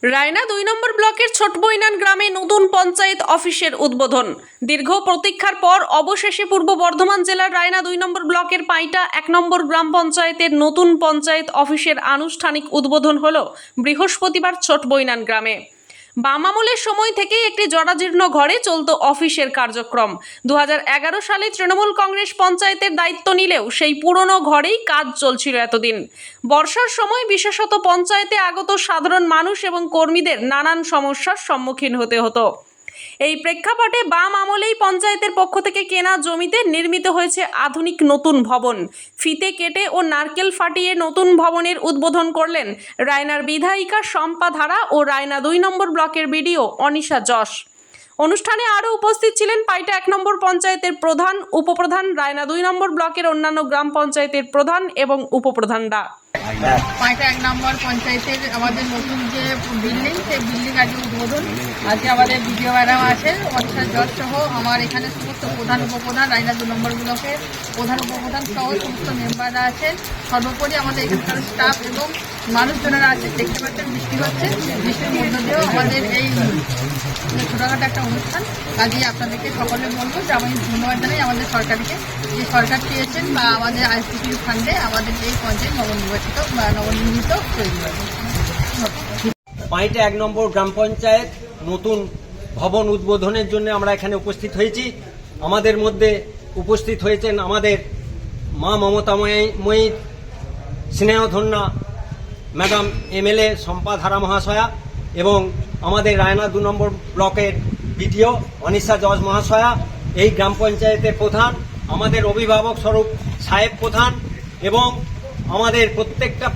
রায়না ২ নম্বর ব্লকের ছোটবৈনান গ্রামে নতুন পঞ্চায়েত অফিসের উদ্বোধন। দীর্ঘ প্রতীক্ষার পর অবশেষে পূর্ব বর্ধমান জেলার রায়না ২ নম্বর ব্লকের পাইটা ১ নম্বর গ্রাম পঞ্চায়েতের নতুন পঞ্চায়েত অফিসের আনুষ্ঠানিক উদ্বোধন হল বৃহস্পতিবার ছোটবৈনান গ্রামে। বাম আমলের সময় থেকেই একটি জরাজীর্ণ ঘরে চলত অফিসের কার্যক্রম। ২০১১ সালে তৃণমূল কংগ্রেস পঞ্চায়েতের দায়িত্ব নিলেও সেই পুরনো ঘরেই কাজ চলছিল এতদিন। বর্ষার সময় বিশেষত পঞ্চায়েতে আগত সাধারণ মানুষ এবং কর্মীদের নানান সমস্যার সম্মুখীন হতে হতো। এই প্রেক্ষাপটে বাম আমলেই পঞ্চায়েতের পক্ষ থেকে কেনা জমিতে নির্মিত হয়েছে আধুনিক নতুন ভবন। ফিতে কেটে ও নারকেল ফাটিয়ে নতুন ভবনের উদ্বোধন করলেন রায়নার বিধায়িকা শম্পা ধারা ও রায়না ২ নম্বর ব্লকের বিডিও অনিশা যশ। অনুষ্ঠানে আরও উপস্থিত ছিলেন পাইটা ১ নম্বর পঞ্চায়েতের প্রধান, উপপ্রধান, রায়না ২ নম্বর ব্লকের অন্যান্য গ্রাম পঞ্চায়েতের প্রধান এবং উপপ্রধানরা। পাইটা ১ নম্বর পঞ্চায়েতের আমাদের নতুন যে বিল্ডিং, সেই বিল্ডিং আজকে উদ্বোধন। আজকে আমাদের বিডিও ম্যাডাম আছেন, অনিশা যশ সহ আমার এখানে সমস্ত প্রধান উপপ্রধান, রায়না ২ নম্বর ব্লকের প্রধান উপপ্রধান সহ সমস্ত মেম্বাররা আছেন। সর্বোপরি আমাদের এখানকার স্টাফ এবং মানুষজনেরা আছে। দেখতে পাচ্ছেন বৃষ্টি হচ্ছে, বৃষ্টির মধ্য দিয়েও আমাদের এই ছোটখাটো একটা অনুষ্ঠান। কাজেই আপনাদেরকে সকলে বলবো যে আমি ধন্যবাদ জানাই আমাদের সরকারকে, যে সরকার চেয়েছেন বা আমাদের আইসিসি ফান্ডে আমাদের এই পঞ্চায়েত নবনির্মিত তৈরি হবে। পাইটা ১ নম্বর গ্রাম পঞ্চায়েত নতুন ভবন উদ্বোধনের জন্য আমরা এখানে উপস্থিত হয়েছি। আমাদের মধ্যে উপস্থিত হয়েছেন আমাদের মা মমতাময়ী স্নেহধন্যা ম্যাডাম এমএলএ শম্পা ধারা মহাশয়া এবং আমাদের রায়না ২ নম্বর ব্লকের বিডিও অনিশা যশ মহাশয়া, এই গ্রাম পঞ্চায়েতের প্রধান, আমাদের অভিভাবক স্বরূপ সাহেব প্রধান এবং আমাদের প্রত্যেকটা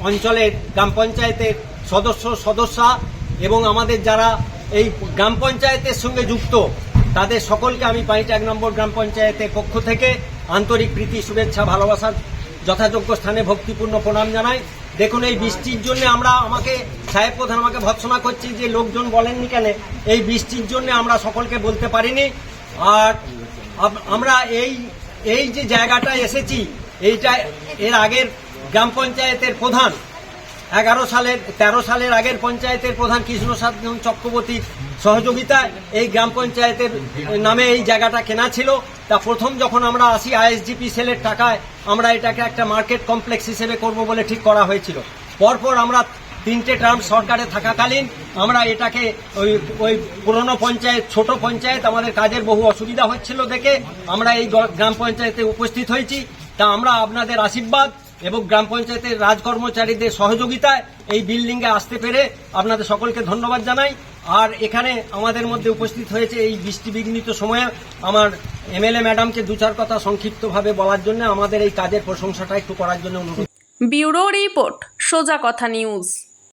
অঞ্চলের গ্রাম পঞ্চায়েতের সদস্যা এবং আমাদের যারা এই গ্রাম পঞ্চায়েতের সঙ্গে যুক্ত তাদের সকলকে আমি পাইটা ১ নম্বর গ্রাম পঞ্চায়েতের পক্ষ থেকে আন্তরিক প্রীতি, শুভেচ্ছা, ভালোবাসার যথাযোগ্য স্থানে ভক্তিপূর্ণ প্রণাম জানাই। দেখুন, এই বৃষ্টির জন্য আমাকে সাহেব প্রধান আমাকে ভৎসনা করছি যে লোকজন বলেননি কেন, এই বৃষ্টির জন্য আমরা সকলকে বলতে পারিনি। আর আমরা এই যে জায়গাটায় এসেছি, এইটা এর আগের গ্রাম পঞ্চায়েতের প্রধান ১৩ সালের আগের পঞ্চায়েতের প্রধান কৃষ্ণসাধন চক্রবর্তীর সহযোগিতায় এই গ্রাম পঞ্চায়েতের নামে এই জায়গাটা কেনা ছিল। তা প্রথম যখন আমরা আসি আইএসডিপি সেলের টাকায় আমরা এটাকে একটা মার্কেট কমপ্লেক্স হিসেবে করব বলে ঠিক করা হয়েছিল। পরপর আমরা 3টে টার্ম সরকারে থাকাকালীন আমরা এটাকে ওই পুরনো পঞ্চায়েত, ছোট পঞ্চায়েত, আমাদের কাজের বহু অসুবিধা হচ্ছিল দেখে আমরা এই গ্রাম পঞ্চায়েতে উপস্থিত হয়েছি। তা আমরা আপনাদের আশীর্বাদ এবং গ্রাম পঞ্চায়েতের রাজকর্মচারীদের সহযোগিতায় এই বিল্ডিংয়ে আসতে পেরে আপনাদের সকলকে ধন্যবাদ জানাই। আর এখানে আমাদের মধ্যে উপস্থিত হয়েছে এই বৃষ্টিবিঘ্নিত সময়ে আমার এমএলএ ম্যাডামকে ২-৪ কথা সংক্ষিপ্তভাবে বলার জন্য, আমাদের এই কাজের প্রশংসাটা একটু করার জন্য অনুরোধ। ব্যুরো রিপোর্ট, সোজা কথা নিউজ।